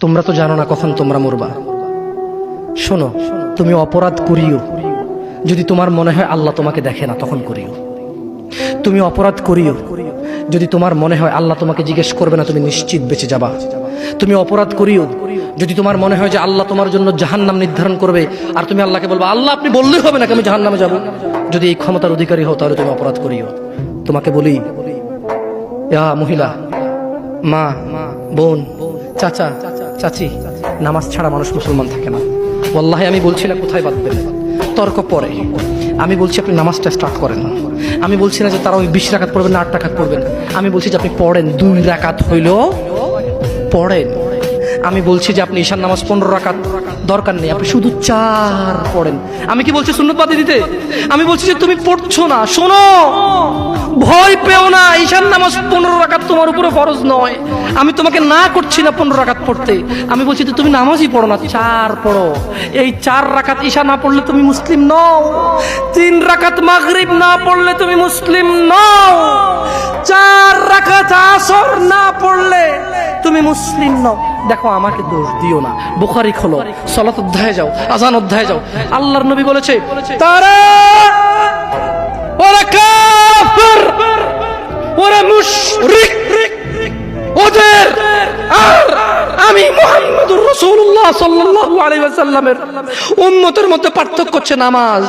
তোমরা তো জানো না কখন তোমরা মরবা। শোনো, তুমি অপরাধ করিও যদি তোমার মনে হয় আল্লাহ তোমাকে দেখে না, তখন করিও। তুমি অপরাধ করিও যদি তোমার মনে হয় আল্লাহ তোমাকে জিজ্ঞেস করবে না, তুমি নিশ্চিত বেঁচে যাবা। তুমি অপরাধ করিও যদি তোমার মনে হয় যে আল্লাহ তোমার জন্য জাহান্নাম নির্ধারণ করবে, আর তুমি আল্লাহকে বলবা আল্লাহ আপনি বললেই হবে নাকি আমি জাহান্নামে যাব। যদি এই ক্ষমতার অধিকারী হও তাহলে তুমি অপরাধ করিও। তোমাকে বলি, মহিলা, মা, বোন, চাচা, চাচি, নামাজ ছাড়া মানুষ মুসলমান থাকে না। ওয়াল্লাহি আমি বলছি না কোথায় বাঁধবেন, তর্ক পরে। আমি বলছি আপনি নামাজটা স্টার্ট করেন। আমি বলছি না যে তারা ওই 20 রাকাত পড়বেন না 8 রাকাত পড়বেন। আমি বলছি যে আপনি পড়েন, 2 রাকাত হইলেও পড়েন। আমি বলছি যে আপনি ঈশার নামাজ 15 রাকাত দরকার নেই, আপনি শুধু 4 পড়েন। আমি কি বলছি সুন্নত বাদ দিতে? আমি বলছি যে তুমি পড়ছো না, শোনো, ভয় পেও না, ঈশার নামাজ 15 রাকাত তোমার উপরে ফরজ নয়। আমি তোমাকে না করছি না 15 রাকাত পড়তে। আমি বলছি যে তুমি নামাজই পড়ো না, 4 পড়ো। এই 4 রাকাত ঈশা না পড়লে তুমি মুসলিম নও। 3 রাকাত মাগরিব না পড়লে তুমি মুসলিম নও। 4 রাকাত আসর না পড়লে তুমি মুসলিম নও। দেখো, আমাকে দোষ দিও না। বুখারী খোলো, সালাত অধ্যায়ে যাও, আযান অধ্যায়ে যাও। আল্লাহর নবী বলেছে তারা ওরা কাফির, ওরা মুশরিক, ওদের আর আমি মুহাম্মদুর রাসূলুল্লাহ সাল্লাল্লাহু আলাইহি ওয়াসাল্লামের উম্মতের মধ্যে পার্থক্য হচ্ছে নামাজ।